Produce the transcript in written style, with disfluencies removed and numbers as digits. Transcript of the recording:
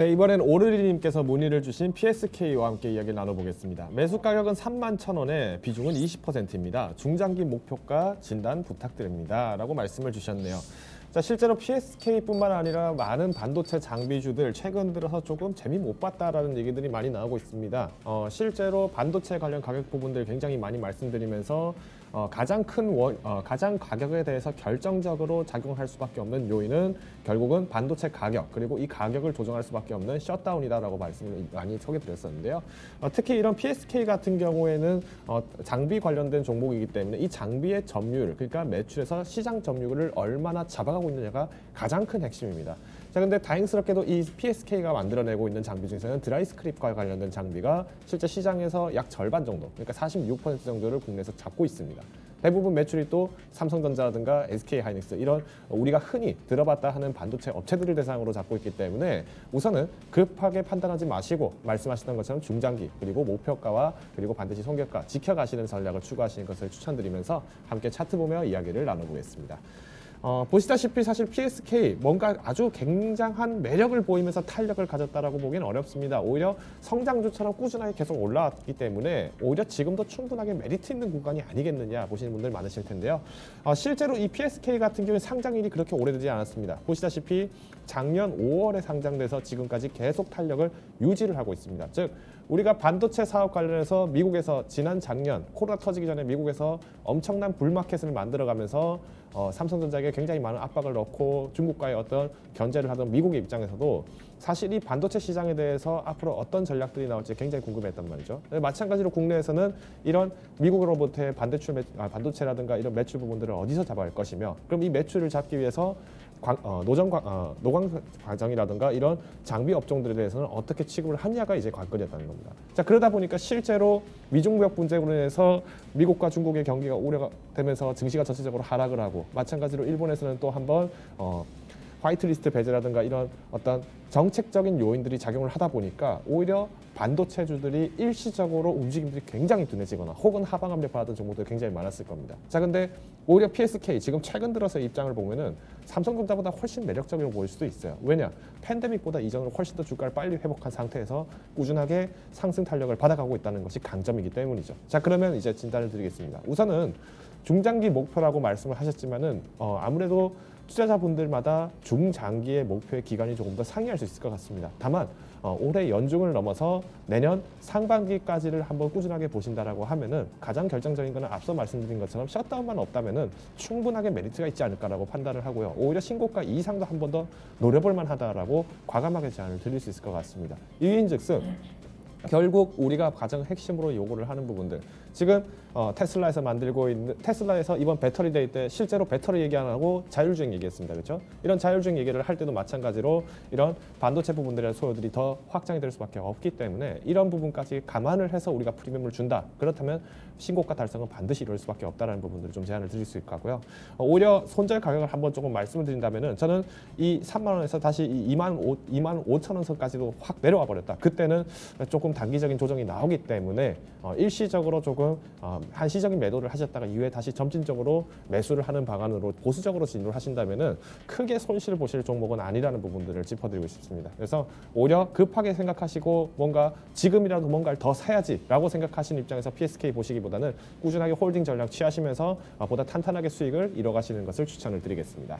네, 이번엔 오르리님께서 문의를 주신 PSK와 함께 이야기를 나눠보겠습니다. 매수 가격은 31,000원에 비중은 20%입니다. 중장기 목표가 진단 부탁드립니다. 라고 말씀을 주셨네요. 자, 실제로 PSK뿐만 아니라 많은 반도체 장비주들 최근 들어서 조금 재미 못 봤다라는 얘기들이 많이 나오고 있습니다. 실제로 반도체 관련 가격 부분들 굉장히 많이 말씀드리면서 가장 가장 가격에 대해서 결정적으로 작용할 수밖에 없는 요인은 결국은 반도체 가격, 그리고 이 가격을 조정할 수밖에 없는 셧다운이다라고 말씀을 많이 소개드렸었는데요. 특히 이런 PSK 같은 경우에는 장비 관련된 종목이기 때문에 이 장비의 점유율, 그러니까 매출에서 시장 점유율을 얼마나 잡아가고 있느냐가 가장 큰 핵심입니다. 자, 근데 다행스럽게도 이 PSK가 만들어내고 있는 장비 중에서는 드라이 스크립과 관련된 장비가 실제 시장에서 약 절반 정도, 그러니까 46% 정도를 국내에서 잡고 있습니다. 대부분 매출이 또 삼성전자라든가 SK하이닉스 이런 우리가 흔히 들어봤다 하는 반도체 업체들을 대상으로 잡고 있기 때문에 우선은 급하게 판단하지 마시고 말씀하셨던 것처럼 중장기 그리고 목표가와 그리고 반드시 손절가 지켜가시는 전략을 추구하시는 것을 추천드리면서 함께 차트 보며 이야기를 나눠보겠습니다. 보시다시피 사실 PSK 뭔가 아주 굉장한 매력을 보이면서 탄력을 가졌다라고 보기는 어렵습니다. 오히려 성장주처럼 꾸준하게 계속 올라왔기 때문에 오히려 지금도 충분하게 메리트 있는 구간이 아니겠느냐 보시는 분들 많으실 텐데요. 실제로 이 PSK 같은 경우에 상장일이 그렇게 오래되지 않았습니다. 보시다시피 작년 5월에 상장돼서 지금까지 계속 탄력을 유지를 하고 있습니다. 즉 우리가 반도체 사업 관련해서 미국에서 지난 작년 코로나 터지기 전에 미국에서 엄청난 불마켓을 만들어가면서 삼성전자에게 굉장히 많은 압박을 넣고 중국과의 어떤 견제를 하던 미국의 입장에서도 사실 이 반도체 시장에 대해서 앞으로 어떤 전략들이 나올지 굉장히 궁금했단 말이죠. 마찬가지로 국내에서는 이런 미국으로부터의 반도체라든가 이런 매출 부분들을 어디서 잡아야 할 것이며, 그럼 이 매출을 잡기 위해서 노광 과정이라든가 이런 장비 업종들에 대해서는 어떻게 취급을 하냐가 이제 관건이었다는 겁니다. 자, 그러다 보니까 실제로 미중무역 분쟁으로 인해서 미국과 중국의 경기가 우려되면서 증시가 전체적으로 하락을 하고, 마찬가지로 일본에서는 또 한번 화이트리스트 배제라든가 이런 어떤 정책적인 요인들이 작용을 하다 보니까 오히려 반도체주들이 일시적으로 움직임들이 굉장히 둔해지거나 혹은 하방 압력 받았던 종목들이 굉장히 많았을 겁니다. 자, 근데 오히려 PSK 지금 최근 들어서 입장을 보면은 삼성전자보다 훨씬 매력적으로 보일 수도 있어요. 왜냐? 팬데믹보다 이전으로 훨씬 더 주가를 빨리 회복한 상태에서 꾸준하게 상승 탄력을 받아가고 있다는 것이 강점이기 때문이죠. 자, 그러면 이제 진단을 드리겠습니다. 우선은 중장기 목표라고 말씀을 하셨지만은 아무래도 투자자분들마다 중장기의 목표의 기간이 조금 더 상이할 수 있을 것 같습니다. 다만 올해 연중을 넘어서 내년 상반기까지를 한번 꾸준하게 보신다라고 하면은 가장 결정적인 것은 앞서 말씀드린 것처럼 셧다운만 없다면은 충분하게 메리트가 있지 않을까라고 판단을 하고요. 오히려 신고가 이상도 한 번 더 노려볼 만하다라고 과감하게 제안을 드릴 수 있을 것 같습니다. 이인즉슨 결국 우리가 가장 핵심으로 요구를 하는 부분들, 지금 테슬라에서 만들고 있는, 테슬라에서 이번 배터리 데이 때 실제로 배터리 얘기 안 하고 자율주행 얘기했습니다. 그렇죠? 이런 자율주행 얘기를 할 때도 마찬가지로 이런 반도체 부분들의 소요들이 더 확장이 될 수밖에 없기 때문에 이런 부분까지 감안을 해서 우리가 프리미엄을 준다. 그렇다면 신고가 달성은 반드시 이룰 수밖에 없다라는 부분들을 좀 제안을 드릴 수 있고요. 오히려 손절 가격을 한번 조금 말씀을 드린다면은 저는 이 3만 원에서 다시 이 2만 5천 원 선까지도 확 내려와 버렸다. 그때는 조금 단기적인 조정이 나오기 때문에 일시적으로 조금 한시적인 매도를 하셨다가 이후에 다시 점진적으로 매수를 하는 방안으로 보수적으로 진입을 하신다면은 크게 손실을 보실 종목은 아니라는 부분들을 짚어드리고 싶습니다. 그래서 오히려 급하게 생각하시고 뭔가 지금이라도 뭔가를 더 사야지라고 생각하시는 입장에서 PSK 보시기보다는 꾸준하게 홀딩 전략 취하시면서 보다 탄탄하게 수익을 이뤄가시는 것을 추천을 드리겠습니다.